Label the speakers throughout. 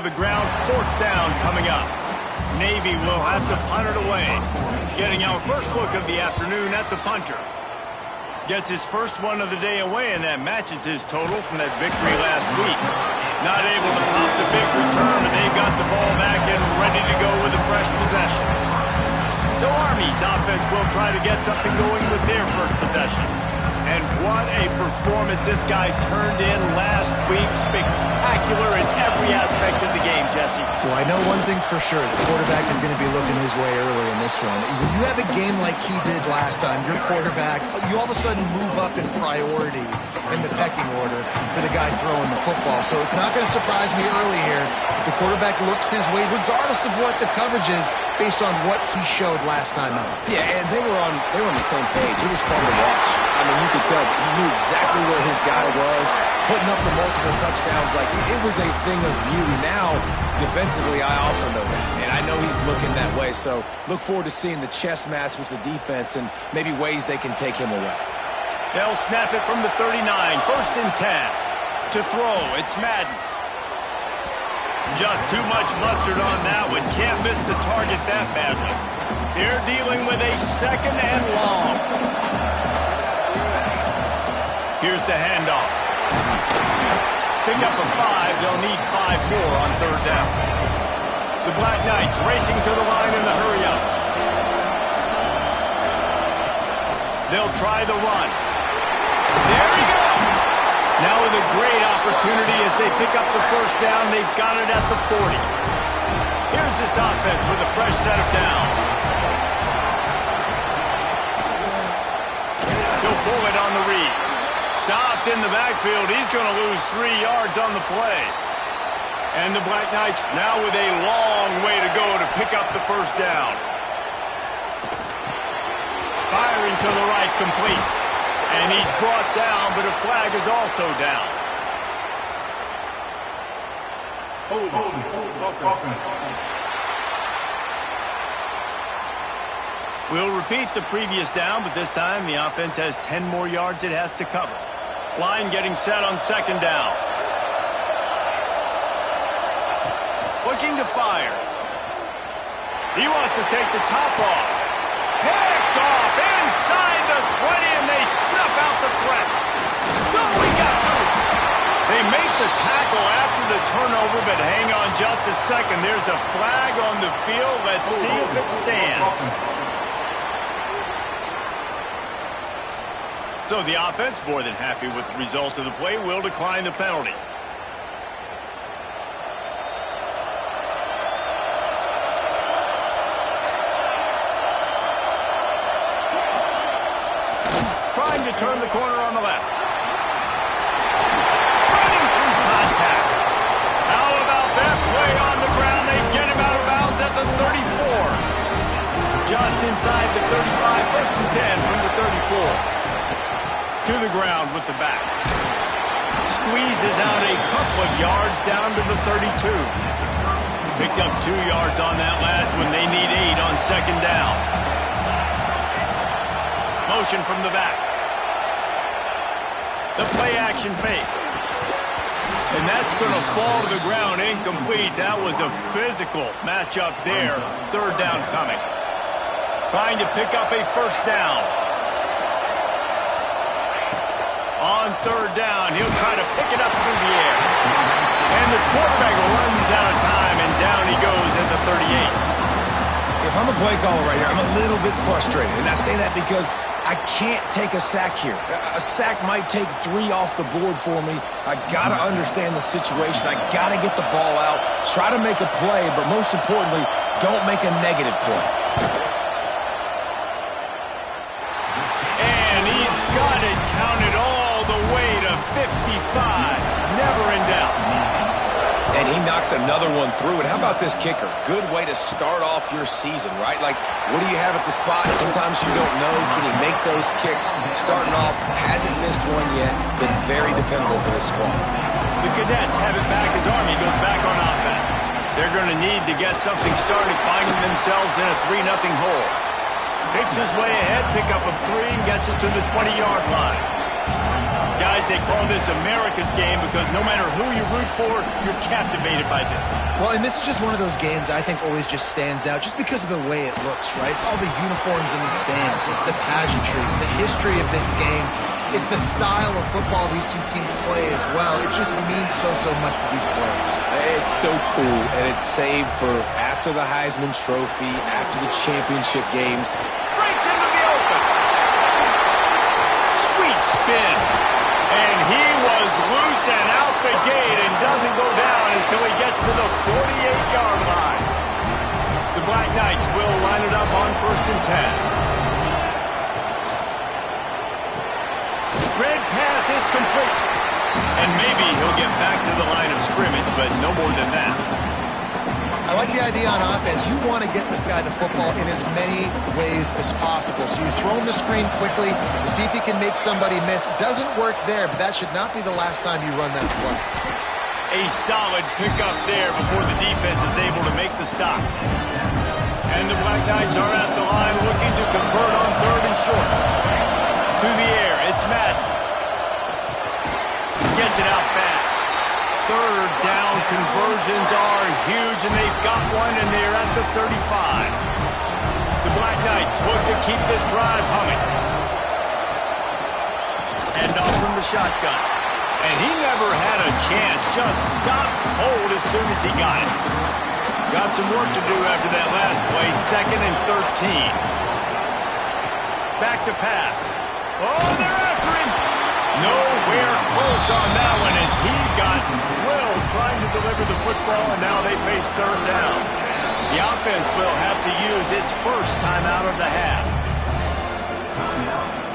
Speaker 1: of the ground, 4th down coming up. Navy will have to punt it away. Getting our first look of the afternoon at the punter. Gets his first one of the day away, and that matches his total from that victory last week. Not able to pop the big return, and they've got the ball back and ready to go with a fresh possession. So Army's offense will try to get something going with their first possession. And what a performance this guy turned in last week. Spectacular in every aspect of the game, Jesse.
Speaker 2: Well, I know one thing for sure. The quarterback is going to be looking his way early in this one. When you have a game like he did last time, your quarterback, you all of a sudden move up in priority in the pecking order for the guy throwing the football. So it's not going to surprise me early here if the quarterback looks his way, regardless of what the coverage is, based on what he showed last time out.
Speaker 3: Yeah, and they were on the same page. It was fun to watch. I mean, you could tell he knew exactly where his guy was, putting up the multiple touchdowns. Like, it was a thing of beauty. Now, defensively, I also know that. And I know he's looking that way. So look forward to seeing the chess match with the defense and maybe ways they can take him away.
Speaker 1: They'll snap it from the 39. 1st and 10. To throw, it's Madden. Just too much mustard on that one. Can't miss the target that badly. They're dealing with a 2nd and long. Here's the handoff. Pick up a 5. They'll need 5 more on 3rd down. The Black Knights racing to the line in the hurry-up. They'll try the run. There he goes! Now with a great opportunity as they pick up the 1st down. They've got it at the 40. Here's this offense with a fresh set of downs. He'll pull it on the read. Stopped in the backfield. He's going to lose 3 yards on the play. And the Black Knights now with a long way to go to pick up the 1st down. Firing to the right, complete. And he's brought down, but a flag is also down. We'll repeat the previous down, but this time the offense has 10 more yards it has to cover. Line getting set on 2nd down. Looking to fire. He wants to take the top off. Picked off inside the 20, and they snuff out the threat. No, he got loose. They make the tackle after the turnover, but hang on just a second. There's a flag on the field. Let's see if it stands. So the offense, more than happy with the result of the play, will decline the penalty. Trying to turn the corner on the left. Running through contact. How about that play on the ground? They get him out of bounds at the 34. Just inside the 35. 1st and 10 from the 34. To the ground with the back. Squeezes out a couple of yards down to the 32. Picked up 2 yards on that last one. They need 8 on 2nd down. Motion from the back. The play action fake. And that's going to fall to the ground incomplete. That was a physical matchup there. 3rd down coming. Trying to pick up a 1st down. On 3rd down, he'll try to pick it up through the air. And the quarterback runs out of time, and down he goes at the 38.
Speaker 3: If I'm the play caller right here, I'm a little bit frustrated. And I say that because I can't take a sack here. A sack might take 3 off the board for me. I got to understand the situation. I got to get the ball out, try to make a play, but most importantly, don't make a negative play.
Speaker 1: And he's got it counted all the way to 55. Never in doubt.
Speaker 3: And he knocks another one through. And how about this kicker? Good way to start off your season, right? Like, what do you have at the spot? Sometimes you don't know. Can he make those kicks? Starting off, hasn't missed one yet. Been very dependable for this squad.
Speaker 1: The Cadets have it back as Army goes back on offense. They're going to need to get something started, finding themselves in a 3-0 hole. Picks his way ahead, pick up a 3, and gets it to the 20-yard line. Guys, they call this America's game because no matter who you root for, you're captivated by this.
Speaker 2: Well, and this is just one of those games I think always just stands out just because of the way it looks, right? It's all the uniforms in the stands. It's the pageantry. It's the history of this game. It's the style of football these two teams play as well. It just means so much to these players.
Speaker 3: It's so cool, and it's saved for after the Heisman Trophy, after the championship games.
Speaker 1: Breaks into the open. Sweet spin. And he was loose and out the gate and doesn't go down until he gets to the 48-yard line. The Black Knights will line it up on 1st and 10. Red pass, it's complete. And maybe he'll get back to the line of scrimmage, but no more than that.
Speaker 2: I like the idea on offense. You want to get this guy the football in as many ways as possible. So you throw him the screen quickly to see if he can make somebody miss. Doesn't work there, but that should not be the last time you run that play.
Speaker 1: A solid pickup there before the defense is able to make the stop. And the Black Knights are at the line looking to convert on 3rd and short. To the air, it's Madden. Gets it out fast. 3rd down conversions are huge, and they've got one, and they're at the 35. The Black Knights look to keep this drive humming. And off from the shotgun. And he never had a chance. Just stopped cold as soon as he got it. Got some work to do after that last play. 2nd and 13. Back to pass. Oh, they're after him. Nowhere close on that one as he got drilled trying to deliver the football, and now they face 3rd down. The offense will have to use its first time out of the half.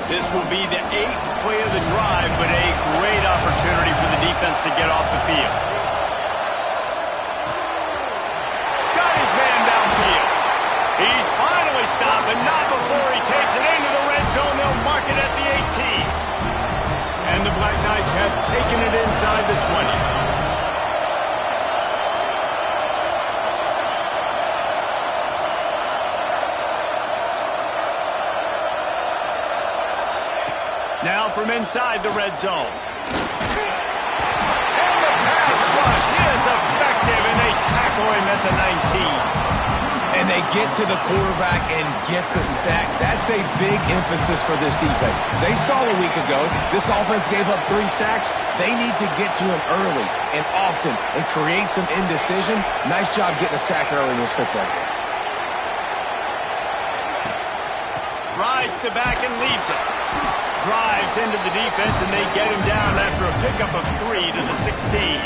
Speaker 1: This will be the 8th play of the drive, but a great opportunity for the defense to get off the field. Got his man downfield. He's finally stopped, but not before he takes it into the red zone. They'll mark it at the 18. And the Black Knights have taken it inside the 20. Now from inside the red zone. And the pass rush is effective, and they tackle him at the 19.
Speaker 3: And they get to the quarterback and get the sack. That's a big emphasis for this defense. They saw a week ago, this offense gave up 3 sacks. They need to get to him early and often and create some indecision. Nice job getting a sack early in this football game.
Speaker 1: Rides to back and leaves it. Drives into the defense, and they get him down after a pickup of 3 to the 16.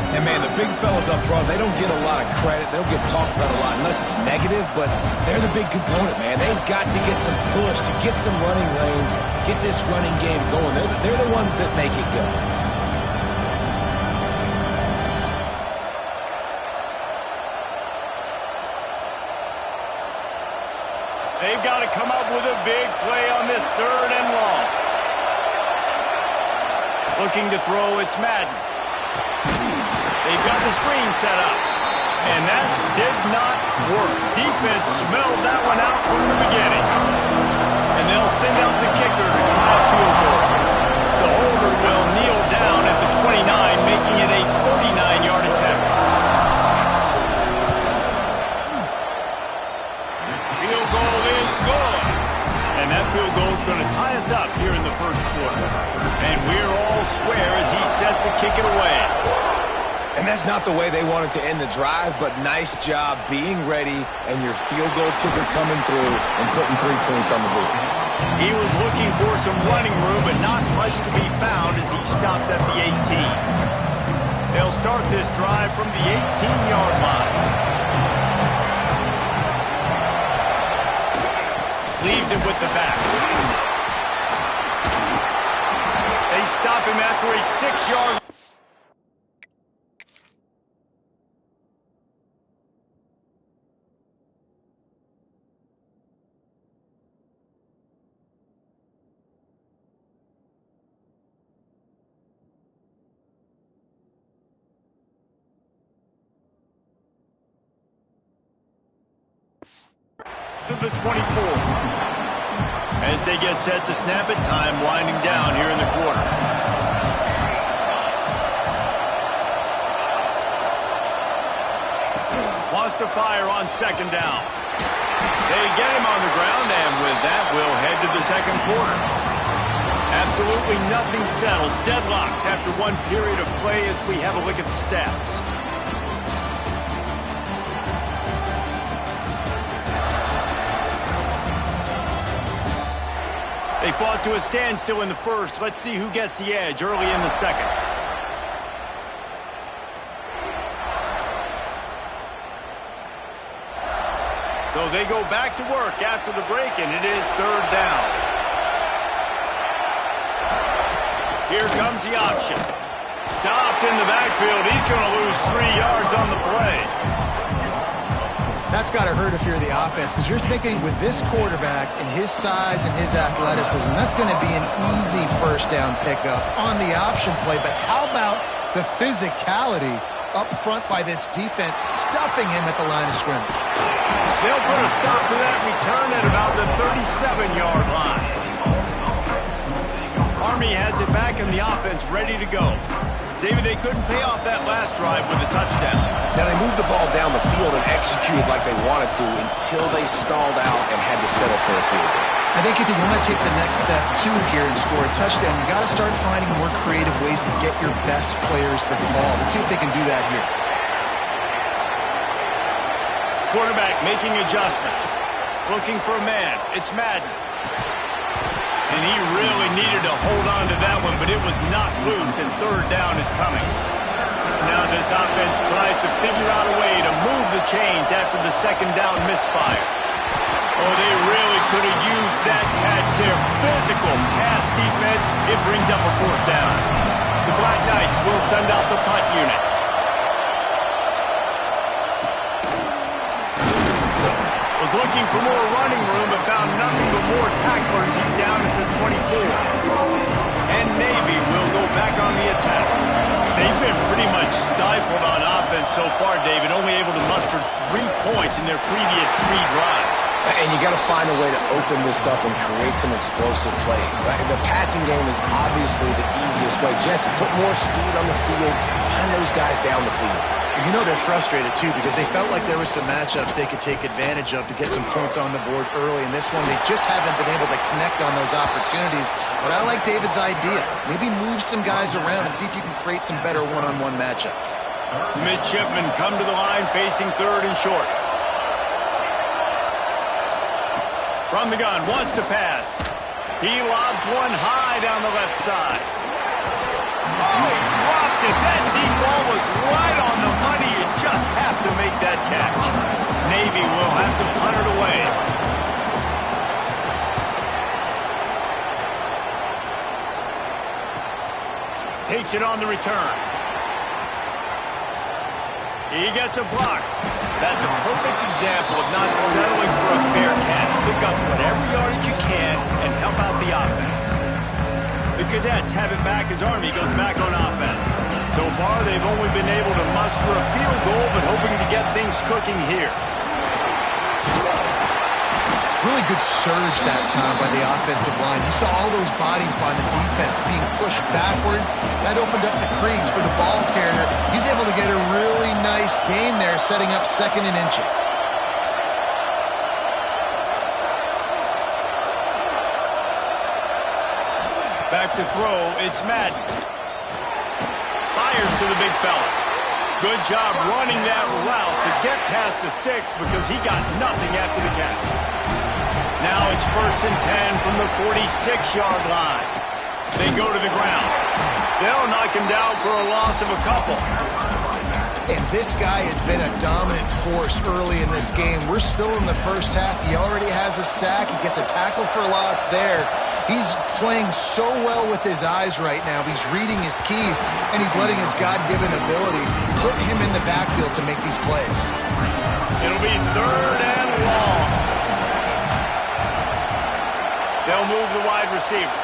Speaker 3: And, man, the big fellas up front, they don't get a lot of credit. They don't get talked about a lot unless it's negative, but they're the big component, man. They've got to get some push, to get some running lanes, get this running game going. They're the ones that make it go.
Speaker 1: They've got to come up with a big play on this 3rd and long. Looking to throw, it's Madden. They've got the screen set up. And that did not work. Defense smelled that one out from the beginning. And they'll send out the kicker to try a field goal. The holder will kneel down at the 29, making it a 39-yard attempt. Field goal is good. And that field goal is going to tie us up here in the 1st quarter. And we're all square as he's set to kick it away.
Speaker 3: And that's not the way they wanted to end the drive, but nice job being ready and your field goal kicker coming through and putting 3 points on the board.
Speaker 1: He was looking for some running room, but not much to be found as he stopped at the 18. They'll start this drive from the 18-yard line. Leaves it with the back. They stop him after a 6-yard. To the 24. As they get set to snap it, time winding down here in the quarter. Wants to fire on second down. They get him on the ground, and with that, we'll head to the second quarter. Absolutely nothing settled. Deadlocked after one period of play as we have a look at the stats. They fought to a standstill in the first. Let's see who gets the edge early in the second. So they go back to work after the break, and it is third down. Here comes the option. Stopped in the backfield. He's going to lose 3 yards on the play.
Speaker 2: That's got to hurt if you're the offense, because you're thinking with this quarterback and his size and his athleticism, that's going to be an easy first down pickup on the option play. But how about the physicality up front by this defense, stuffing him at the line of scrimmage?
Speaker 1: They'll put a stop to that return at about the 37-yard line. Army has it back in the offense ready to go. David, they couldn't pay off that last drive with a touchdown.
Speaker 3: Now, they moved the ball down the field and executed like they wanted to until they stalled out and had to settle for a field goal.
Speaker 2: I think if you want to take the next step, too, here and score a touchdown, you got to start finding more creative ways to get your best players the ball. Let's see if they can do that here.
Speaker 1: Quarterback making adjustments. Looking for a man. It's Madden. And he really needed to hold on to that one, but it was not loose, and third down is coming. Now this offense tries to figure out a way to move the chains after the second down misfire. Oh, they really could have used that catch. Their physical pass defense, it brings up a fourth down. The Black Knights will send out the punt unit. Was looking for more running room, but found nothing but more tacklers. He's down at the 24. And Navy will go back on the attack. They've been pretty much stifled on offense so far, David, only able to muster 3 points in their previous 3 drives.
Speaker 3: And you got to find a way to open this up and create some explosive plays. The passing game is obviously the easiest way. Jesse, put more speed on the field. Find those guys down the field.
Speaker 2: You know they're frustrated, too, because they felt like there were some matchups they could take advantage of to get some points on the board early. In this one, they just haven't been able to connect on those opportunities. But I like David's idea. Maybe move some guys around and see if you can create some better one-on-one matchups.
Speaker 1: Midshipmen come to the line facing third and short. From the gun, wants to pass. He lobs one high down the left side. Oh, he dropped it. That deep ball was right on the money. You just have to make that catch. Navy will have to punt it away. Takes it on the return. He gets a block. That's a perfect example of not settling for a fair catch. Pick up whatever yardage you can and help out the offense. The Cadets have it back as Army goes back on offense. So far, they've only been able to muster a field goal, but hoping to get things cooking here.
Speaker 2: Really good surge that time by the offensive line. You saw all those bodies by the defense being pushed backwards. That opened up the crease for the ball carrier. He's able to get a really nice gain there, setting up second and inches.
Speaker 1: Back to throw, it's Madden. Fires to the big fella. Good job running that route to get past the sticks because he got nothing after the catch. Now it's 1st and 10 from the 46-yard line. They go to the ground. They'll knock him down for a loss of a couple.
Speaker 2: And this guy has been a dominant force early in this game. We're still in the first half. He already has a sack. He gets a tackle for loss there. He's playing so well with his eyes right now. He's reading his keys, and he's letting his God-given ability put him in the backfield to make these plays.
Speaker 1: It'll be 3rd and long. They'll move the wide receiver.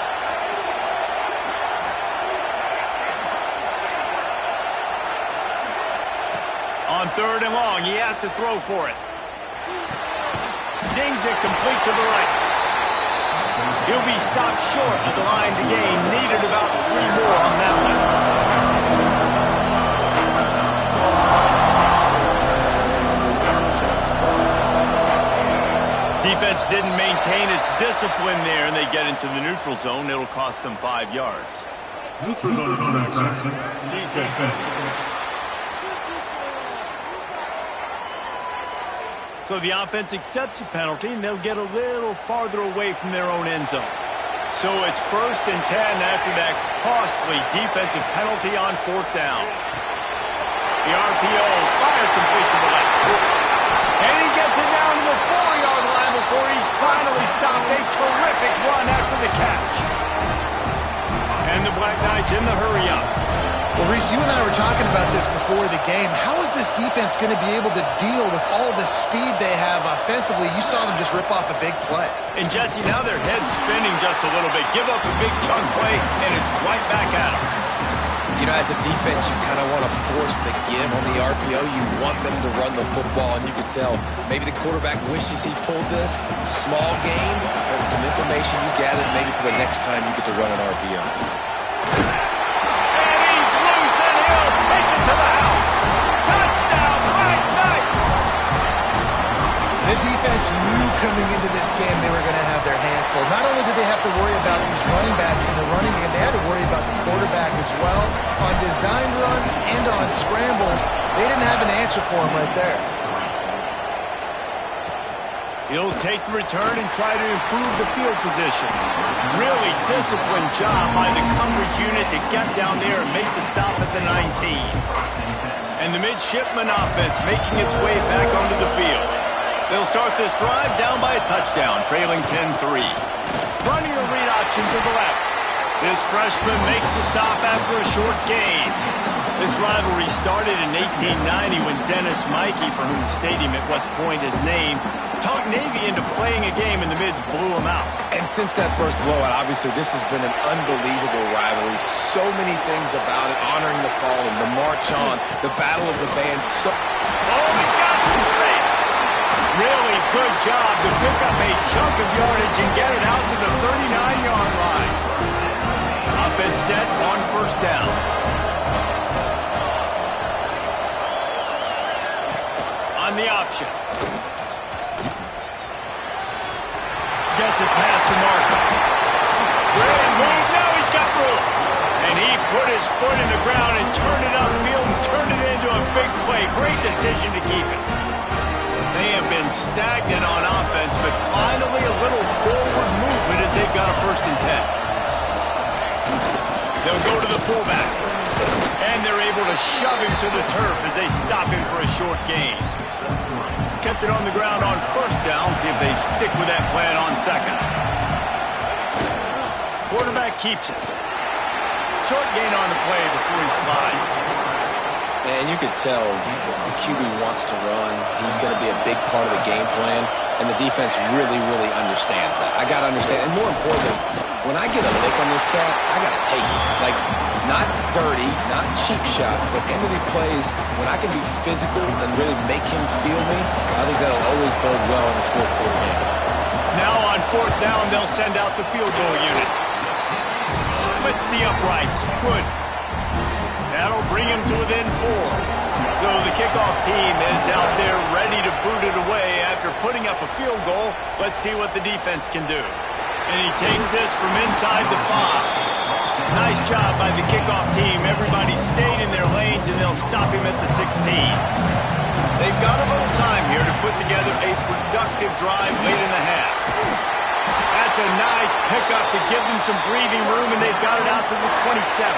Speaker 1: On 3rd and long, he has to throw for it. Zings it complete to the right. He'll be stopped short of the line to gain. Needed about 3 more on that one. Defense didn't maintain its discipline there, and they get into the neutral zone. It'll cost them 5 yards.
Speaker 4: Neutral zone defense.
Speaker 1: So the offense accepts the penalty, and they'll get a little farther away from their own end zone. So it's 1st and 10 after that costly defensive penalty on 4th down. The RPO fired complete to the left. And he gets it down to the 4-yard line before he's finally stopped. A terrific run after the catch. And the Black Knights in the hurry-up.
Speaker 2: Well, Reese, you and I were talking about this before the game. How is this defense going to be able to deal with all the speed they have offensively? You saw them just rip off a big play.
Speaker 1: And, Jesse, now their head's spinning just a little bit. Give up a big chunk play, and it's right back at them.
Speaker 3: You know, as a defense, you kind of want to force the give on the RPO. You want them to run the football, and you can tell maybe the quarterback wishes he pulled this. Small gain, but some information you gathered maybe for the next time you get to run an RPO.
Speaker 1: Take it to the house. Touchdown, Black Knights.
Speaker 2: The defense knew coming into this game they were going to have their hands full. Not only did they have to worry about these running backs in the running game, they had to worry about the quarterback as well. On design runs and on scrambles, they didn't have an answer for him right there.
Speaker 1: He'll take the return and try to improve the field position. Really disciplined job by the coverage unit to get down there and make the stop at the 19. And the midshipman offense making its way back onto the field. They'll start this drive down by a touchdown, trailing 10-3. Running a read option to the left. This freshman makes the stop after a short gain. This rivalry started in 1890 when Dennis Mikey, for whom the stadium at West Point is named, talked Navy into playing a game and the Mids blew them out.
Speaker 3: And since that first blowout, obviously this has been an unbelievable rivalry. So many things about it, honoring the fallen, the march on, the battle of the bands.
Speaker 1: Oh, he's got some space. Really good job to pick up a chunk of yardage and get it out to the 39-yard line. Offense set on 1st down. On the option. Gets it past the marker. Great move. Now he's got room. And he put his foot in the ground and turned it upfield and turned it into a big play. Great decision to keep it. They have been stagnant on offense, but finally a little forward movement as they've got a 1st and 10. They'll go to the fullback. And they're able to shove him to the turf as they stop him for a short gain. Kept it on the ground on 1st down. See if they stick with that plan on 2nd. Quarterback keeps it. Short gain on the play before he slides.
Speaker 3: And you could tell the QB wants to run. He's going to be a big part of the game plan. And the defense really, really understands that. I got to understand. And more importantly, when I get a lick on this cat, I got to take it. Like, not dirty, not cheap shots, but end of the plays, when I can be physical and really make him feel me, I think that'll always bode well in the 4th quarter game.
Speaker 1: Now on 4th down, they'll send out the field goal unit. Splits the uprights. Good. That'll bring him to within 4. So the kickoff team is out there ready to boot it away after putting up a field goal. Let's see what the defense can do. And he takes this from inside the 5. Nice job by the kickoff team. Everybody stayed in their lanes, and they'll stop him at the 16. They've got a little time here to put together a productive drive late in the half. That's a nice pickup to give them some breathing room, and they've got it out to the 27.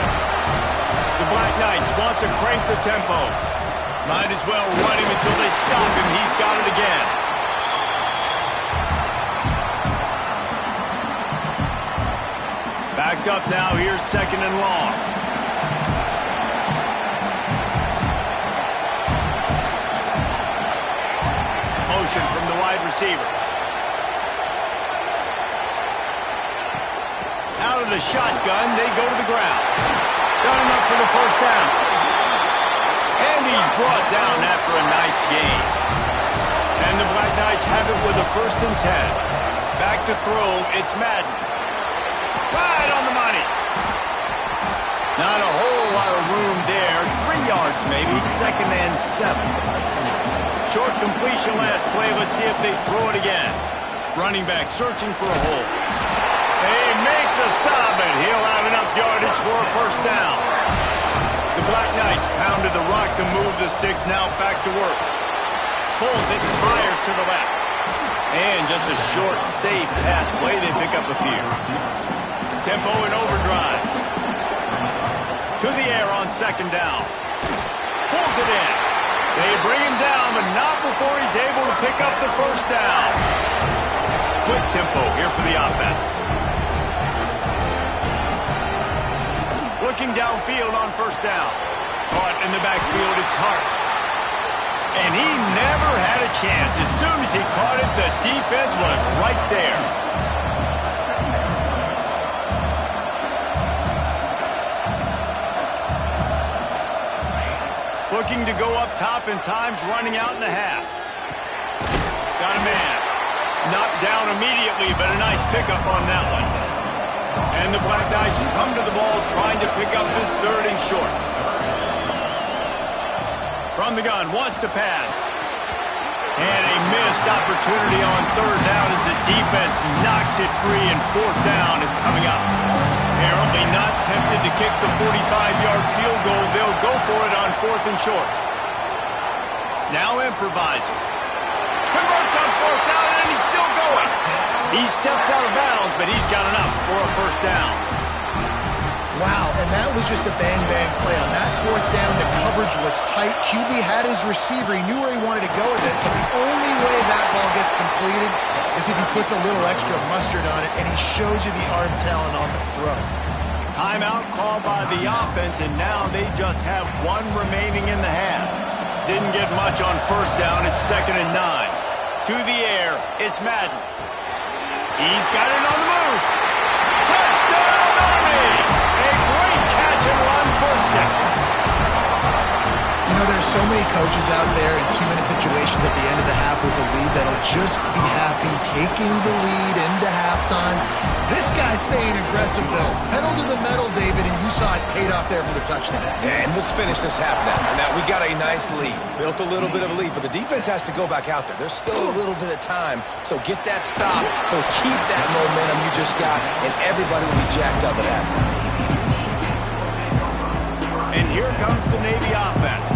Speaker 1: The Black Knights want to crank the tempo. Might as well run him until they stop him. He's got it again. Backed up now. Here's 2nd and long. Motion from the wide receiver. Out of the shotgun, they go to the ground. Got enough for the 1st down. And he's brought down after a nice gain. And the Black Knights have it with a 1st and 10. Back to throw, it's Madden. Right on the money. Not a whole lot of room there. 3 yards maybe. 2nd and 7. Short completion last play. Let's see if they throw it again. Running back searching for a hole. They make the stop, and he'll have enough yardage for a first down. The Black Knights pounded the rock to move the sticks. Now back to work. Pulls it and fires to the left. And just a short, safe pass play. They pick up a few. Tempo in overdrive. To the air on 2nd down. Pulls it in. They bring him down, but not before he's able to pick up the first down. Quick tempo here for the offense. Looking downfield on 1st down. Caught in the backfield, it's Hart. And he never had a chance. As soon as he caught it, the defense was right there. Looking to go up top, and time's running out in the half. Got a man. Knocked down immediately, but a nice pickup on that one. And the Black Knights come to the ball trying to pick up this 3rd and short. From the gun, wants to pass. And a missed opportunity on 3rd down as the defense knocks it free, and 4th down is coming up. Apparently not tempted to kick the 45-yard field goal. They'll go for it on 4th and short. Now improvising. Converts on 4th down, and he's still going. He steps out of bounds, but he's got enough for a first down.
Speaker 2: Wow, and that was just a bang-bang play. On that 4th down, the coverage was tight. QB had his receiver. He knew where he wanted to go with it, but the only way that ball gets completed is if he puts a little extra mustard on it, and he shows you the arm talent on the throw.
Speaker 1: Timeout called by the offense, and now they just have 1 remaining in the half. Didn't get much on 1st down. It's 2nd and 9. To the air, it's Madden. He's got it on the move. Touchdown, Army! A great catch and run for 6.
Speaker 2: You know, there's so many coaches out there in 2-minute situations at the end of the half with a lead that'll just be happy taking the lead into halftime. This guy's staying aggressive, though. Pedal to the metal, David, and you saw it paid off there for the touchdown.
Speaker 3: And let's finish this half now. Now, we got a nice lead. Built a little bit of a lead, but the defense has to go back out there. There's still a little bit of time, so get that stop to keep that momentum you just got, and everybody will be jacked up at halftime.
Speaker 1: And here comes the Navy offense.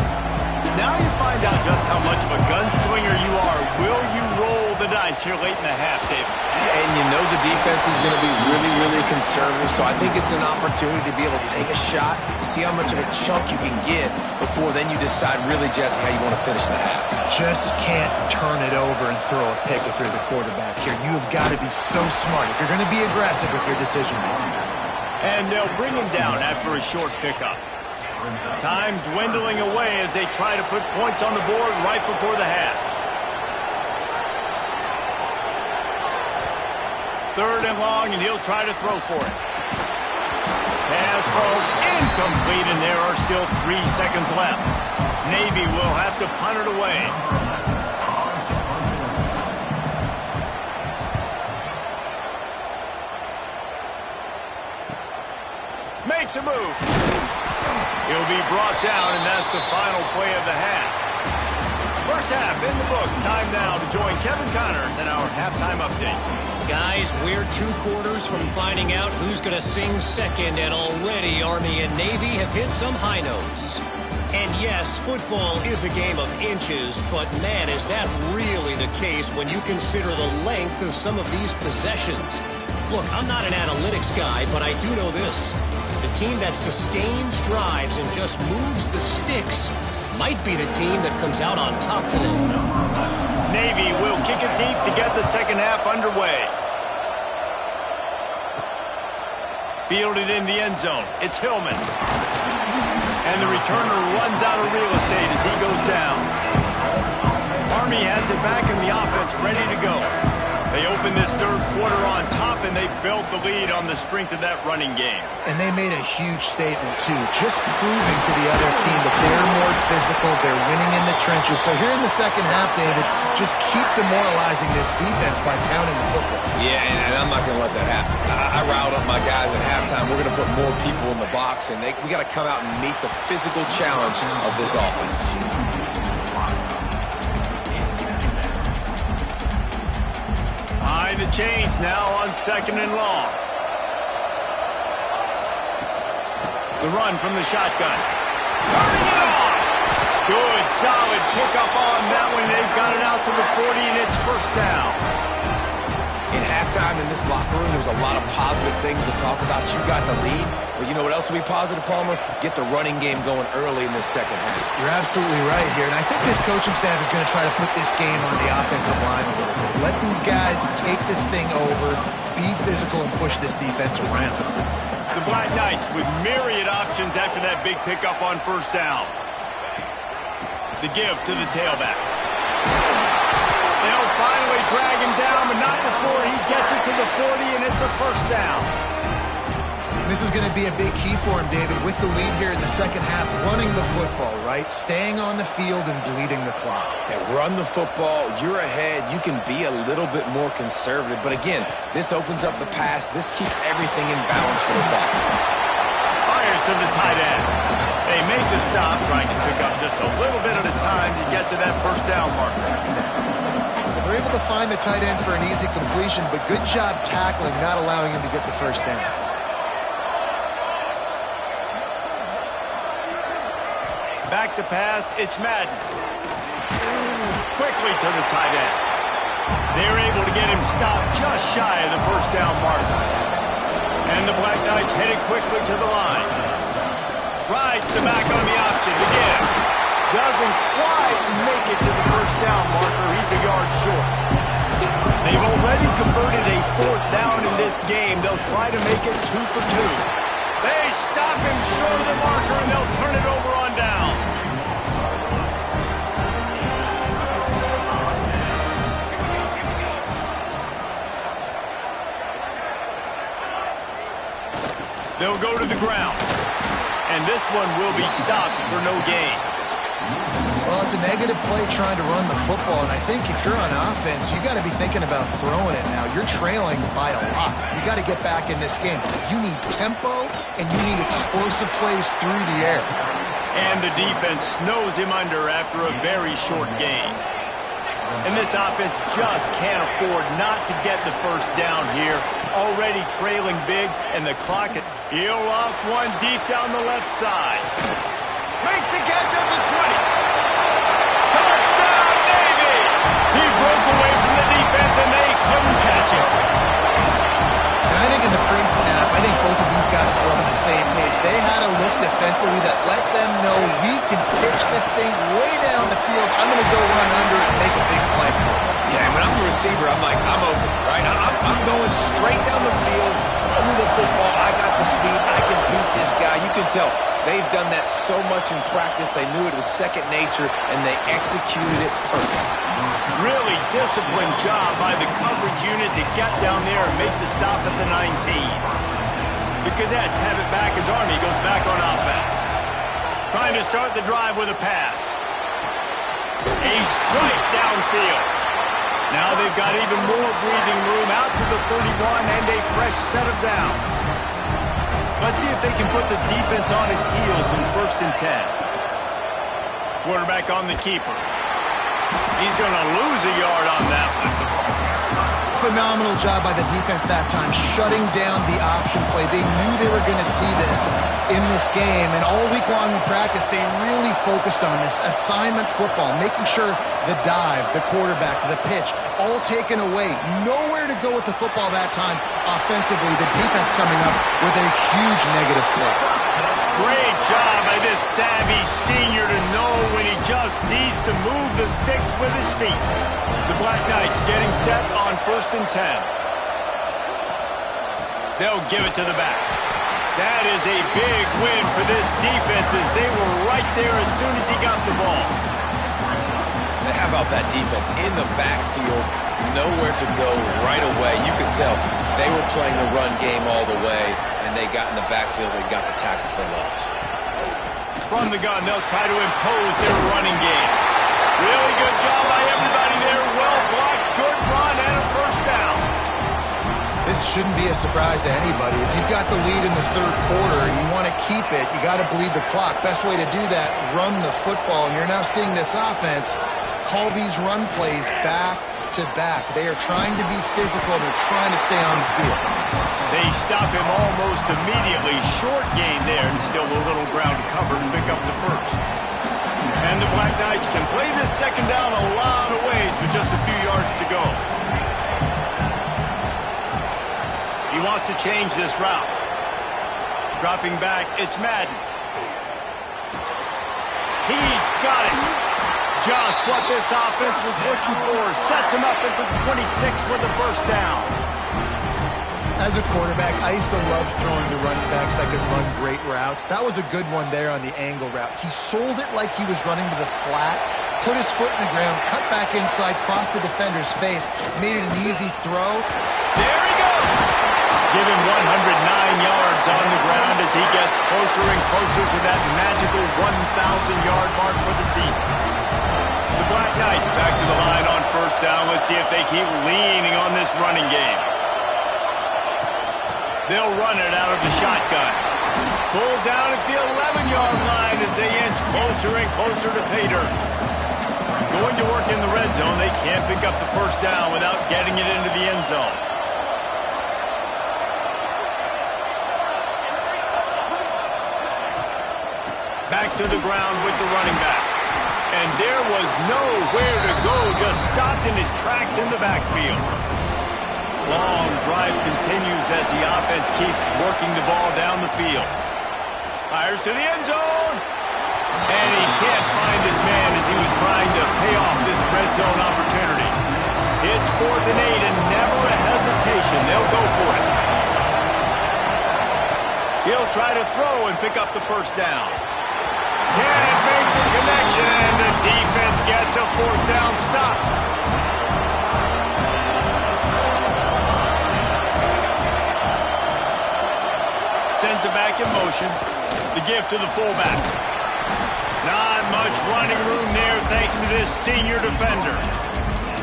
Speaker 1: Now you find out just how much of a gunslinger you are. Will you roll the dice here late in the half, David?
Speaker 3: And you know the defense is going to be really, really conservative, so I think it's an opportunity to be able to take a shot, see how much of a chunk you can get before then you decide really, Jesse, how you want to finish the half.
Speaker 2: Just can't turn it over and throw a pick if you're the quarterback here. You have got to be so smart if you're going to be aggressive with your decision making.
Speaker 1: And they'll bring him down after a short pickup. Time dwindling away as they try to put points on the board right before the half. 3rd and long, and he'll try to throw for it. Pass falls incomplete, and there are still 3 seconds left. Navy will have to punt it away. Makes a move. He'll be brought down, and that's the final play of the half. First half in the books. Time now to join Kevin Connors in our halftime update.
Speaker 5: Guys, we're 2 quarters from finding out who's going to sing second, and already Army and Navy have hit some high notes. And yes, football is a game of inches, but man, is that really the case when you consider the length of some of these possessions. Look, I'm not an analytics guy, but I do know this. The team that sustains drives and just moves the sticks might be the team that comes out on top today.
Speaker 1: Navy will kick it deep to get the second half underway. Fielded in the end zone. It's Hillman. And the returner runs out of real estate as he goes down. Army has it back in the offense, ready to go. They opened this third quarter on top, and they built the lead on the strength of that running game.
Speaker 2: And they made a huge statement, too, just proving to the other team that they're more physical, they're winning in the trenches. So here in the second half, David, just keep demoralizing this defense by pounding the football.
Speaker 3: Yeah, and I'm not going to let that happen. I riled up my guys at halftime. We're going to put more people in the box, and we got to come out and meet the physical challenge of this offense.
Speaker 1: Behind the chains now on 2nd and long. The run from the shotgun. Turning it on. Good, solid pickup on that one. They've got it out to the 40, and it's first down.
Speaker 3: In halftime in this locker room, there was a lot of positive things to talk about. You got the lead, but you know what else will be positive, Palmer? Get the running game going early in this second half.
Speaker 2: You're absolutely right here, and I think this coaching staff is going to try to put this game on the offensive line a little bit. Let these guys take this thing over, be physical, and push this defense around.
Speaker 1: The Black Knights with myriad options after that big pickup on first down. The give to the tailback. They'll finally drag him down, but not before he gets it to the 40, and it's a first down.
Speaker 2: This is going to be a big key for him, David, with the lead here in the second half, running the football, right? Staying on the field and bleeding the clock.
Speaker 3: Yeah, run the football. You're ahead. You can be a little bit more conservative. But again, this opens up the pass. This keeps everything in balance for this offense.
Speaker 1: Fires to the tight end. They make the stop, trying to pick up just a little bit at a time to get to that first down marker.
Speaker 2: They're able to find the tight end for an easy completion, but good job tackling, not allowing him to get the first down.
Speaker 1: Back to pass, it's Madden. Quickly to the tight end. They're able to get him stopped just shy of the first down marker. And the Black Knights headed quickly to the line. Rides the back on the option to give. Doesn't quite make it to the first down marker. He's a yard short. They've already converted a fourth down in this game. They'll try to make it 2 for 2. They stop him short of the marker, and they'll turn it over on downs. They'll go to the ground. And this one will be stopped for no gain.
Speaker 2: Well, it's a negative play trying to run the football, and I think if you're on offense, you got to be thinking about throwing it now. You're trailing by a lot. You got to get back in this game. You need tempo, and you need explosive plays through the air.
Speaker 1: And the defense snows him under after a very short gain. And this offense just can't afford not to get the first down here. Already trailing big, and the clock at... He'll loft one deep down the left side. Makes a catch at the 20. Touchdown, Navy! He broke away from the defense, and they couldn't catch him.
Speaker 2: And I think in the pre-snap, I think both of these guys were on the same page. They had a look defensively that let them know we can pitch this thing way down the field. I'm going to go run under and make a big play for it.
Speaker 3: Yeah, when I'm a receiver, I'm like, I'm open, right? I'm going straight down the field, throw me the football. I got the speed. I can beat this guy. You can tell they've done that so much in practice. They knew it was second nature, and they executed it perfectly.
Speaker 1: Really disciplined job by the coverage unit to get down there and make the stop at the 19. The Cadets have it back as Army goes back on offense. Trying to start the drive with a pass. A strike downfield. Now they've got even more breathing room out to the 31 and a fresh set of downs. Let's see if they can put the defense on its heels in 1st and 10. Quarterback on the keeper. He's going to lose a yard on that one.
Speaker 2: Phenomenal job by the defense that time, shutting down the option play. They knew they were going to see this in this game, and all week long in practice, they really focused on this assignment football, making sure the dive, the quarterback, the pitch, all taken away. Nowhere to go with the football that time offensively. The defense coming up with a huge negative play.
Speaker 1: Great job by this savvy senior to know when he just needs to move the sticks with his feet. The Black Knights getting set on 1st and 10. They'll give it to the back. That is a big win for this defense as they were right there as soon as he got the ball.
Speaker 3: And how about that defense in the backfield, nowhere to go right away. You could tell they were playing the run game all the way, and they got in the backfield and got the tackle for loss.
Speaker 1: From the gun, they'll try to impose their running game. Really good job by everybody there. Well blocked, good run, and a first down.
Speaker 2: This shouldn't be a surprise to anybody. If you've got the lead in the third quarter and you want to keep it, you got to bleed the clock. Best way to do that, run the football. And you're now seeing this offense call these run plays back to back. They are trying to be physical. They're trying to stay on the field.
Speaker 1: They stop him almost immediately. Short gain there, and still a little ground to cover and pick up the first. And the Black Knights can play this second down a lot of ways with just a few yards to go. He wants to change this route. Dropping back, it's Madden. He's got it. Just what this offense was looking for. Sets him up at the 26 with a first down.
Speaker 2: As a quarterback, I used to love throwing to running backs that could run great routes. That was a good one there on the angle route. He sold it like he was running to the flat, put his foot in the ground, cut back inside, crossed the defender's face, made it an easy throw.
Speaker 1: There he goes! Give him 109 yards on the ground as he gets closer and closer to that magical 1,000-yard mark for the season. The Black Knights back to the line on first down. Let's see if they keep leaning on this running game. They'll run it out of the shotgun. Pulled down at the 11-yard line as they inch closer and closer to pay dirt. Going to work in the red zone. They can't pick up the first down without getting it into the end zone. Back to the ground with the running back. And there was nowhere to go, just stopped in his tracks in the backfield. Long drive continues as the offense keeps working the ball down the field. Fires to the end zone. And he can't find his man as he was trying to pay off this red zone opportunity. It's 4th and 8 and never a hesitation. They'll go for it. He'll try to throw and pick up the first down. Can't make the connection, and the defense gets a 4th down stop. Sends it back in motion. The give to the fullback. Not much running room there thanks to this senior defender.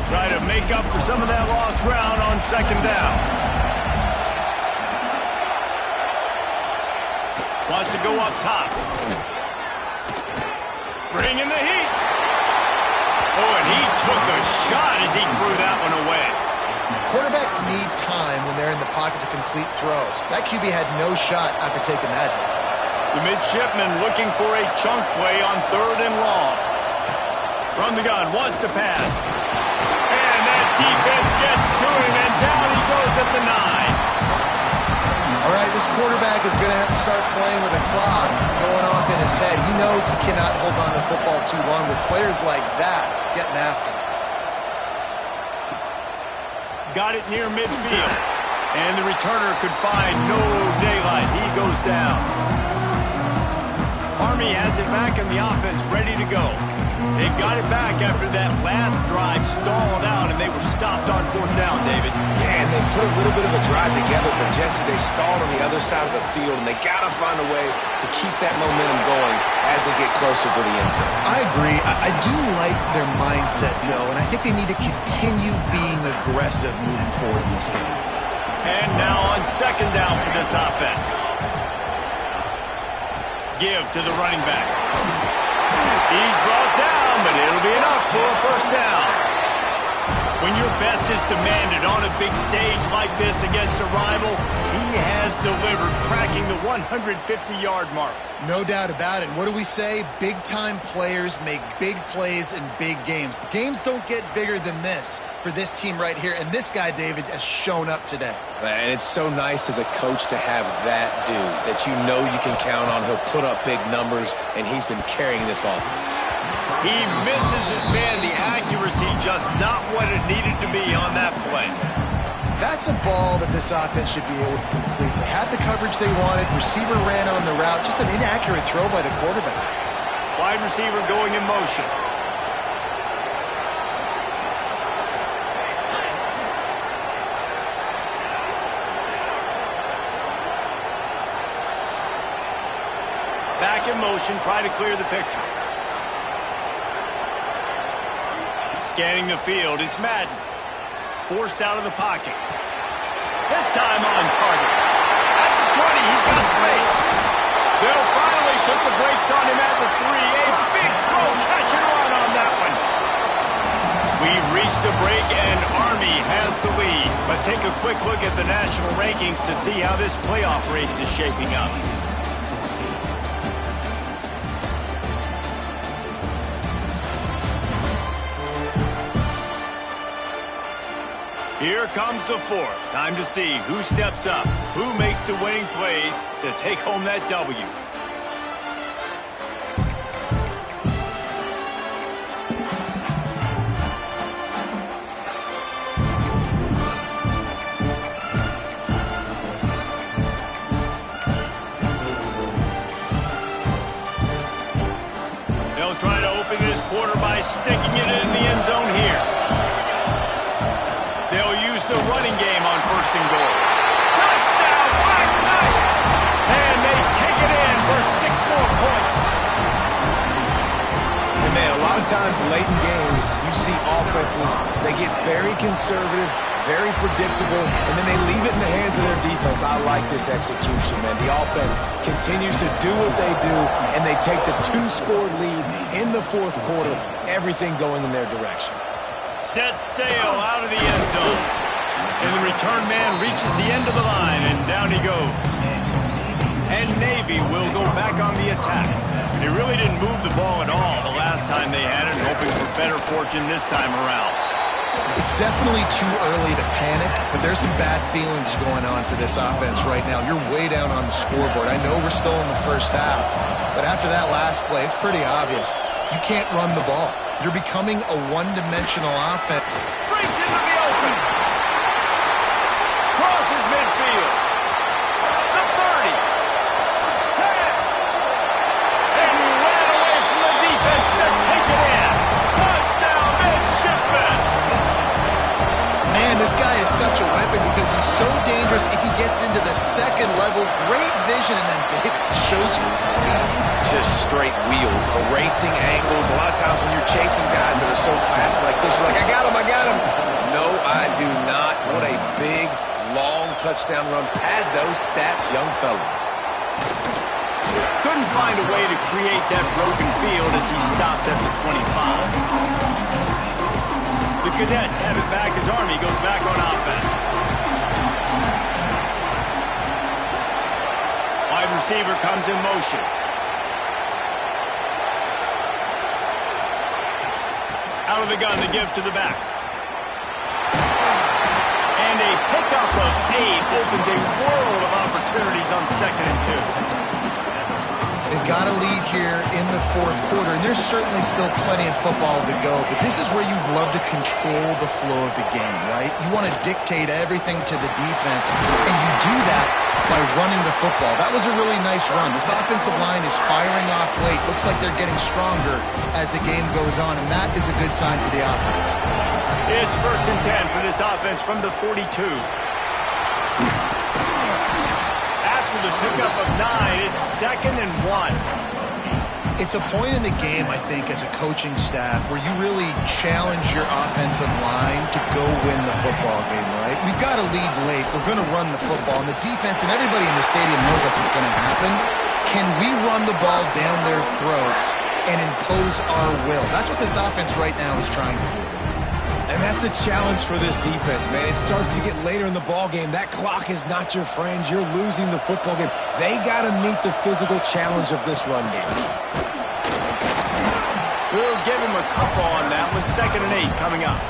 Speaker 1: Try to make up for some of that lost ground on second down. Wants to go up top. Bring in the heat. Oh, and he took a shot as he threw that one away.
Speaker 2: Quarterbacks need time when they're in the pocket to complete throws. That QB had no shot after taking that hit.
Speaker 1: The midshipman looking for a chunk play on 3rd and long. From the gun, wants to pass. And that defense gets to him, and down he goes at the 9.
Speaker 2: All right, this quarterback is going to have to start playing with a clock going off in his head. He knows he cannot hold on to the football too long with players like that getting after him.
Speaker 1: Got it near midfield. And the returner could find no daylight. He goes down. Army has it back in the offense, ready to go. They got it back after that last drive stalled out, and they were stopped on 4th down, David.
Speaker 3: Yeah, and they put a little bit of a drive together, but Jesse, they stalled on the other side of the field, and they got to find a way to keep that momentum going as they get closer to the end zone.
Speaker 2: I agree. I do like their mindset, though, and I think they need to continue being aggressive moving forward in this game.
Speaker 1: And now on second down for this offense. Give to the running back. He's brought down, but it'll be enough for a first down. When your best is demanded on a big stage like this against a rival, he has delivered, cracking the 150-yard mark.
Speaker 2: No doubt about it. What do we say? Big-time players make big plays in big games. The games don't get bigger than this for this team right here, and this guy, David, has shown up today.
Speaker 3: And it's so nice as a coach to have that dude that you know you can count on. He'll put up big numbers, and he's been carrying this offense.
Speaker 1: He misses his man. The accuracy just not what it needed to be on that play.
Speaker 2: That's a ball that this offense should be able to complete. They had the coverage they wanted. Receiver ran on the route. Just an inaccurate throw by the quarterback.
Speaker 1: Wide receiver going in motion. in motion, try to clear the picture. Scanning the field, it's Madden. Forced out of the pocket. This time on target. At the 20, he's got space. They'll finally put the brakes on him at the 3. A big throw, catch and run on that one. We've reached the break, and Army has the lead. Let's take a quick look at the national rankings to see how this playoff race is shaping up. Here comes the fourth. Time to see who steps up, who makes the winning plays to take home that W. They'll try to open this quarter by sticking it in the end zone here. They'll use the running game on 1st and goal. Touchdown, Black Knights! And they take it in for 6 more points.
Speaker 3: And man, a lot of times late in games, you see offenses, they get very conservative, very predictable, and then they leave it in the hands of their defense. I like this execution, man. The offense continues to do what they do, and they take the 2-score lead in the 4th quarter, everything going in their direction.
Speaker 1: Set sail out of the end zone. And the return man reaches the end of the line, and down he goes. And Navy will go back on the attack. They really didn't move the ball at all the last time they had it, hoping for better fortune this time around.
Speaker 2: It's definitely too early to panic, but there's some bad feelings going on for this offense right now. You're way down on the scoreboard. I know we're still in the first half, but after that last play, it's pretty obvious. You can't run the ball. You're becoming a one-dimensional offense.
Speaker 1: Breaks into the open. Crosses midfield. The 30. 10. And he ran away from the defense to take it in. Touchdown, midshipman.
Speaker 2: Man, this guy is such a weapon because he's so dangerous if he gets into the second level. Great vision, and then David shows you the speed.
Speaker 3: Just straight wheels, erasing angles. A lot of times when you're chasing guys that are so fast like this, you're like, I got him. No, I do not. What a big, long touchdown run. Pad those stats, young fella.
Speaker 1: Couldn't find a way to create that broken field as he stopped at the 25. The Cadets have it back as Army goes back on offense. Wide receiver comes in motion. Out of the gun to give to the back. And a pickup of 8 opens a world of opportunities on 2nd and 2.
Speaker 2: They've got a lead here in the 4th quarter, and there's certainly still plenty of football to go, but this is where you'd love to control the flow of the game, right? You want to dictate everything to the defense, and you do that by running the football. That was a really nice run. This offensive line is firing off late. Looks like they're getting stronger as the game goes on, and that is a good sign for the offense.
Speaker 1: It's 1st and 10 for this offense from the 42. After the pickup of 9, it's 2nd and 1.
Speaker 2: It's a point in the game, I think, as a coaching staff where you really challenge your offensive line to go win the football game, right? We've got to lead late. We're going to run the football, and the defense and everybody in the stadium knows that's what's going to happen. Can we run the ball down their throats and impose our will? That's what this offense right now is trying to do.
Speaker 3: And that's the challenge for this defense, man. It starts to get later in the ball game. That clock is not your friend. You're losing the football game. They got to meet the physical challenge of this run game.
Speaker 1: We'll give him a couple on that one. 2nd and 8 coming up.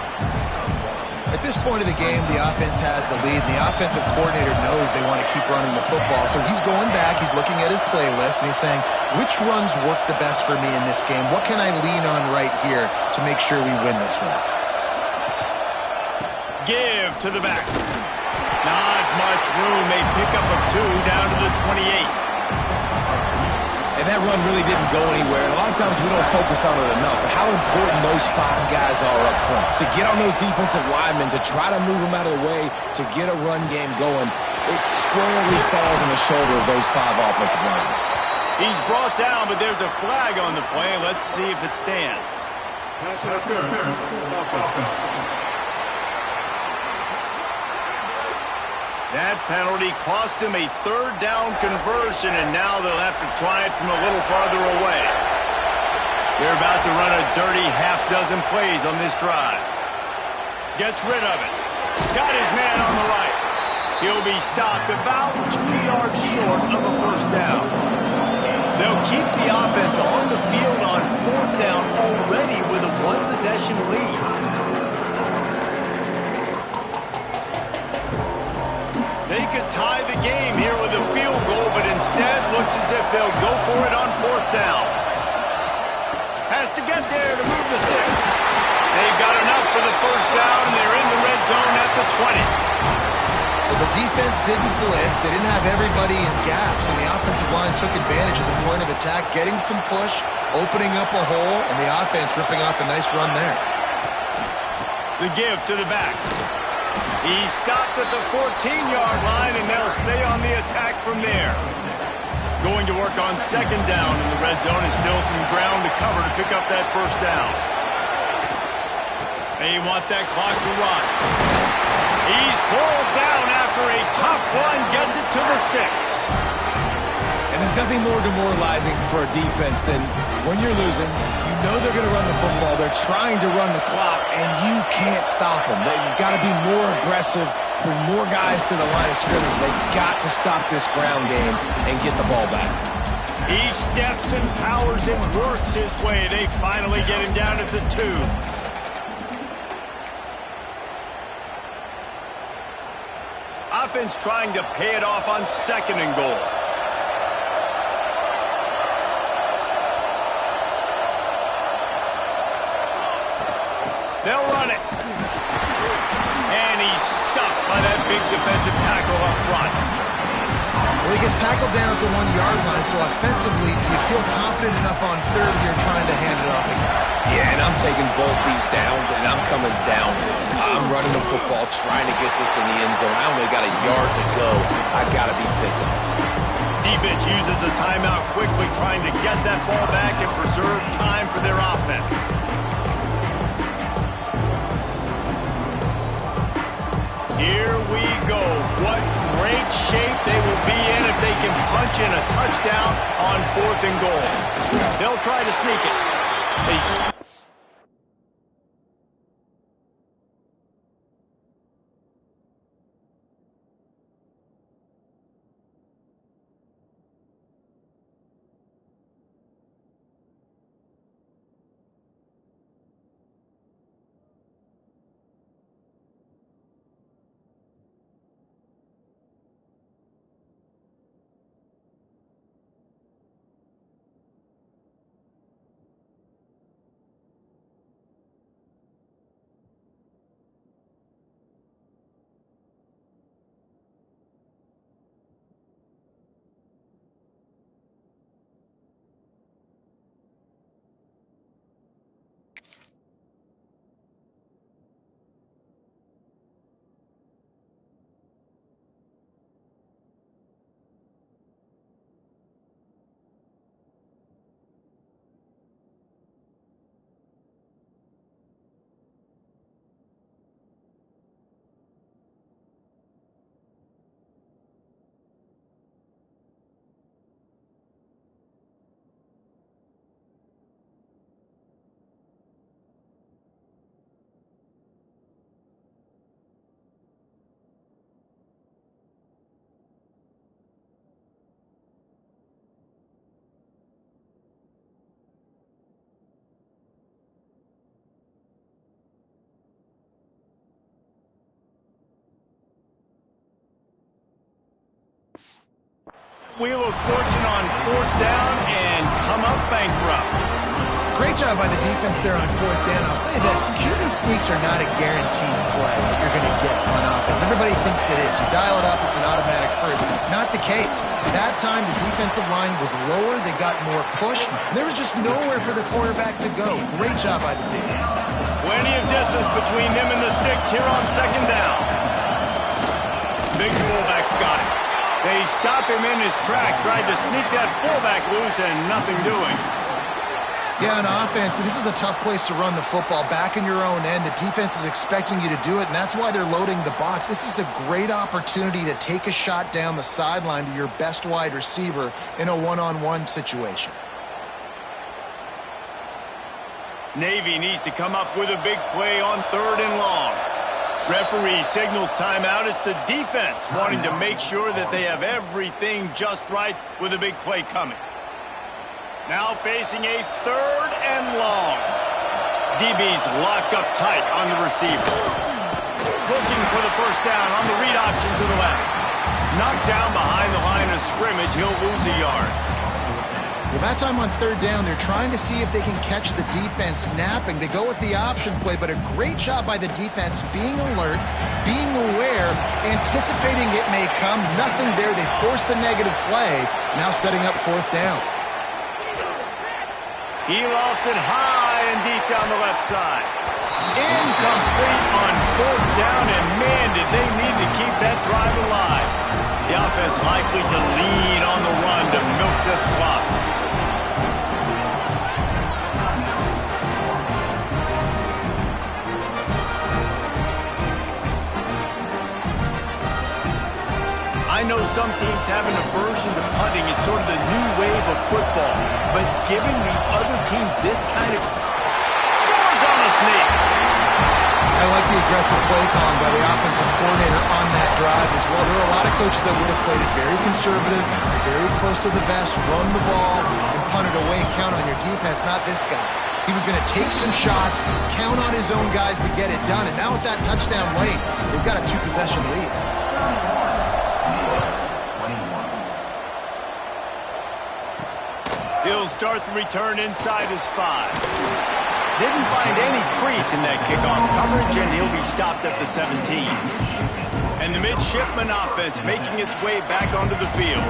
Speaker 2: At this point of the game, the offense has the lead, and the offensive coordinator knows they want to keep running the football. So he's going back, he's looking at his playlist, and he's saying, which runs work the best for me in this game? What can I lean on right here to make sure we win this one?
Speaker 1: Give to the back. Not much room. A pickup of 2 down to the 28.
Speaker 3: And that run really didn't go anywhere. And a lot of times we don't focus on it enough. But how important those 5 guys are up front. To get on those defensive linemen, to try to move them out of the way, to get a run game going, it squarely falls on the shoulder of those 5 offensive linemen.
Speaker 1: He's brought down, but there's a flag on the play. Let's see if it stands.
Speaker 4: Pass interference. Offense.
Speaker 1: That penalty cost him a third down conversion, and now they'll have to try it from a little farther away. They're about to run a dirty half-dozen plays on this drive. Gets rid of it. Got his man on the right. He'll be stopped about 2 yards short of a first down. They'll keep the offense on the field on fourth down already with a one-possession lead. They could tie the game here with a field goal, but instead looks as if they'll go for it on fourth down. Has to get there to move the sticks. They've got enough for the first down, and they're in the red zone at the 20.
Speaker 2: Well, the defense didn't blitz. They didn't have everybody in gaps, and the offensive line took advantage of the point of attack, getting some push, opening up a hole, and the offense ripping off a nice run there.
Speaker 1: The give to the back. He's stopped at the 14-yard line, and they'll stay on the attack from there. Going to work on second down in the red zone, and still some ground to cover to pick up that first down. They want that clock to run. He's pulled down after a tough run, gets it to the 6.
Speaker 3: And there's nothing more demoralizing for a defense than when you're losing, you know they're going to run the football, they're trying to run the clock, and you can't stop them. You've got to be more aggressive, bring more guys to the line of scrimmage. They've got to stop this ground game and get the ball back.
Speaker 1: He steps and powers and works his way. They finally get him down at the 2. Offense trying to pay it off on second and goal. They'll run it. And he's stuffed by that big defensive tackle up front.
Speaker 2: Well, he gets tackled down at the 1-yard line, so offensively, do you feel confident enough on third here trying to hand it off again?
Speaker 3: Yeah, and I'm taking both these downs, and I'm coming downhill. I'm running the football, trying to get this in the end zone. I only got a yard to go. I got to be physical.
Speaker 1: Defense uses a timeout quickly, trying to get that ball back and preserve time for their offense. Here we go. What great shape they will be in if they can punch in a touchdown on fourth and goal. They'll try to sneak it. Wheel of Fortune on fourth down and come up bankrupt.
Speaker 2: Great job by the defense there on fourth down. I'll say this, QB sneaks are not a guaranteed play that you're going to get on offense. Everybody thinks it is. You dial it up, it's an automatic first. Not the case. That time, the defensive line was lower. They got more push. There was just nowhere for the quarterback to go. Great job by the defense.
Speaker 1: Plenty of distance between them and the sticks here on second down. Big fullback's got it. They stop him in his track, tried to sneak that fullback loose, and nothing doing.
Speaker 2: Yeah, on offense, this is a tough place to run the football. Back in your own end, the defense is expecting you to do it, and that's why they're loading the box. This is a great opportunity to take a shot down the sideline to your best wide receiver in a one-on-one situation.
Speaker 1: Navy needs to come up with a big play on 3rd and long. Referee signals timeout. It's the defense wanting to make sure that they have everything just right with a big play coming. Now facing a 3rd and long. DB's locked up tight on the receiver. Looking for the first down on the read option to the left. Knocked down behind the line of scrimmage. He'll lose a yard.
Speaker 2: Well, that time on 3rd down, they're trying to see if they can catch the defense napping. They go with the option play, but a great job by the defense being alert, being aware, anticipating it may come. Nothing there. They forced the negative play. Now setting up 4th down.
Speaker 1: He lofts it high and deep down the left side. Incomplete on 4th down, and man, did they need to keep that drive alive. The offense likely to lean on the run to milk this clock. I know some teams have an aversion to punting. It's sort of the new wave of football. But giving the other team this kind of... Scores on a sneak!
Speaker 2: I like the aggressive play calling by the offensive coordinator on that drive as well. There are a lot of coaches that would have played it very conservative, very close to the vest, run the ball, and punt it away, count on your defense. Not this guy. He was going to take some shots, count on his own guys to get it done. And now with that touchdown late, they've got a 2-possession lead.
Speaker 1: He'll start the return inside his 5. Didn't find any crease in that kickoff coverage, and he'll be stopped at the 17. And the midshipman offense making its way back onto the field.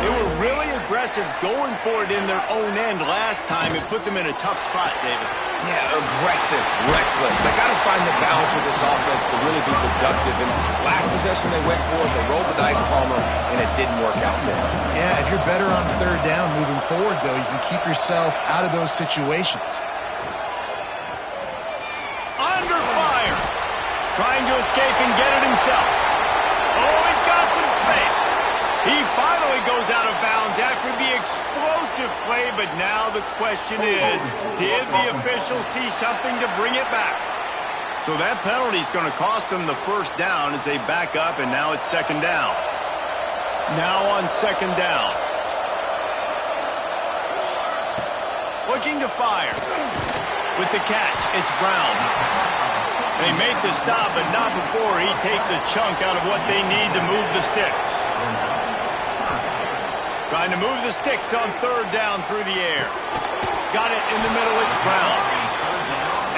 Speaker 1: They were really aggressive going for it in their own end last time. It put them in a tough spot, David.
Speaker 3: Yeah, aggressive, reckless. They got to find the balance with this offense to really be productive. And last possession they went for it, they rolled the dice, Palmer, and it didn't work out for them.
Speaker 2: Yeah, if you're better on 3rd down moving forward, though, you can keep yourself out of those situations.
Speaker 1: Under fire. Trying to escape and get it himself. Oh, he's got some space. He finally goes out of bounds after the explosive play, but now the question is, did the official see something to bring it back? So that penalty is going to cost them the first down as they back up, and now it's 2nd down. Now on 2nd down. Looking to fire. With the catch, it's Brown. They make the stop, but not before he takes a chunk out of what they need to move the sticks. Trying to move the sticks on 3rd down through the air. Got it in the middle, it's Brown.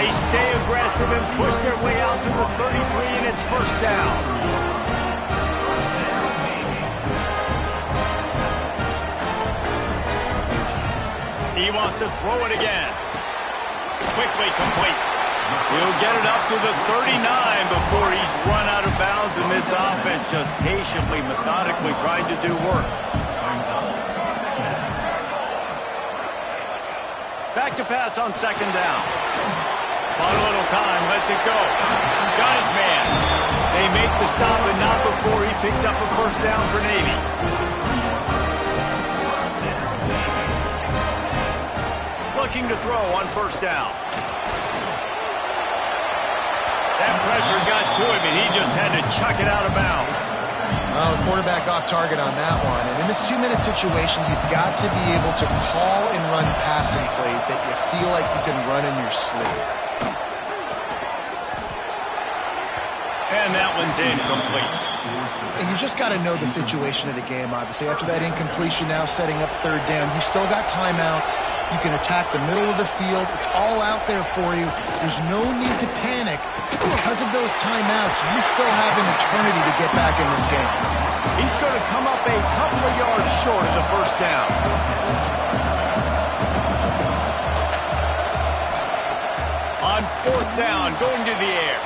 Speaker 1: They stay aggressive and push their way out to the 33, and it's 1st down. He wants to throw it again. Quickly complete. He'll get it up to the 39 before he's run out of bounds, and this offense just patiently, methodically trying to do work. Back to pass on 2nd down. On a little time, lets it go. Got his man. They make the stop, but not before he picks up a 1st down for Navy. Looking to throw on 1st down. That pressure got to him, and he just had to chuck it out of bounds.
Speaker 2: Well, the quarterback off target on that one. And in this 2-minute situation, you've got to be able to call and run passing plays that you feel like you can run in your sleep.
Speaker 1: And that one's incomplete.
Speaker 2: And you just got to know the situation of the game, obviously. After that incompletion, now setting up 3rd down, you still got timeouts. You can attack the middle of the field. It's all out there for you. There's no need to panic. Because of those timeouts, you still have an eternity to get back in this game.
Speaker 1: He's going to come up a couple of yards short of the 1st down. On 4th down, going to the air.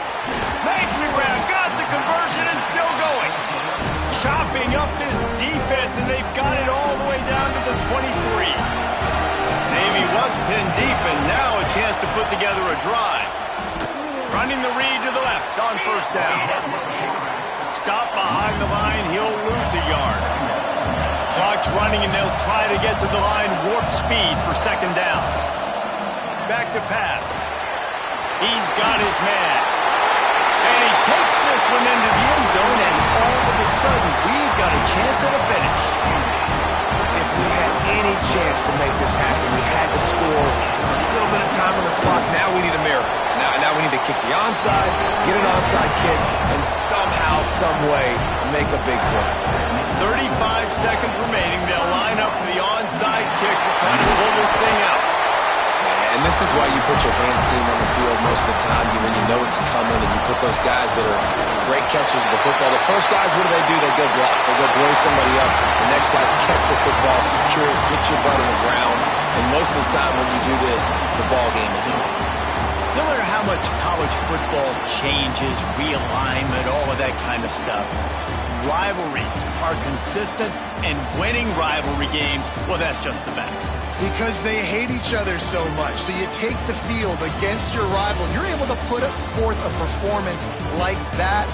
Speaker 1: Makes it round, got the conversion and still going. chopping up this defense, and they've got it all the way down to the 23. Navy was pinned deep, and now a chance to put together a drive. Running the read to the left on first down. Stop behind the line, he'll lose a yard. Clock's running, and they'll try to get to the line warp speed for second down. Back to pass. He's got his man. And he takes this one into the end zone, and all of a sudden, we've got a chance at a finish.
Speaker 3: If we had any chance to make this happen, we had to score. There's a little bit of time on the clock. Now we need a miracle. Now we need to kick the onside, get an onside kick, and somehow, some way, make a big play.
Speaker 1: 35 seconds remaining. They'll line up for the onside kick to try to pull this thing out.
Speaker 3: And this is why you put your hands team on the field most of the time when you know it's coming, and you put those guys that are great catchers of the football. The first guys, what do? They go block. They go blow somebody up. The next guys catch the football, secure it, get your butt on the ground. And most of the time when you do this, the ball game is over.
Speaker 1: No matter how much college football changes, realignment, all of that kind of stuff, rivalries are consistent, and winning rivalry games, well, that's just the best.
Speaker 2: Because they hate each other so much. So you take the field against your rival. You're able to put forth a performance like that.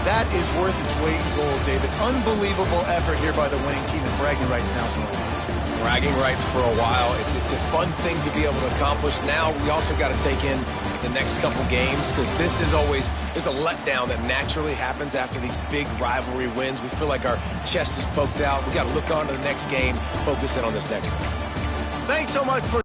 Speaker 2: That is worth its weight in gold, David. Unbelievable effort here by the winning team, and bragging rights now for them.
Speaker 3: Bragging rights for a while. It's a fun thing to be able to accomplish. Now we also got to take in the next couple games, because this is always, there's a letdown that naturally happens after these big rivalry wins. We feel like our chest is poked out. We got to look on to the next game, focus in on this next one.
Speaker 1: Thanks so much for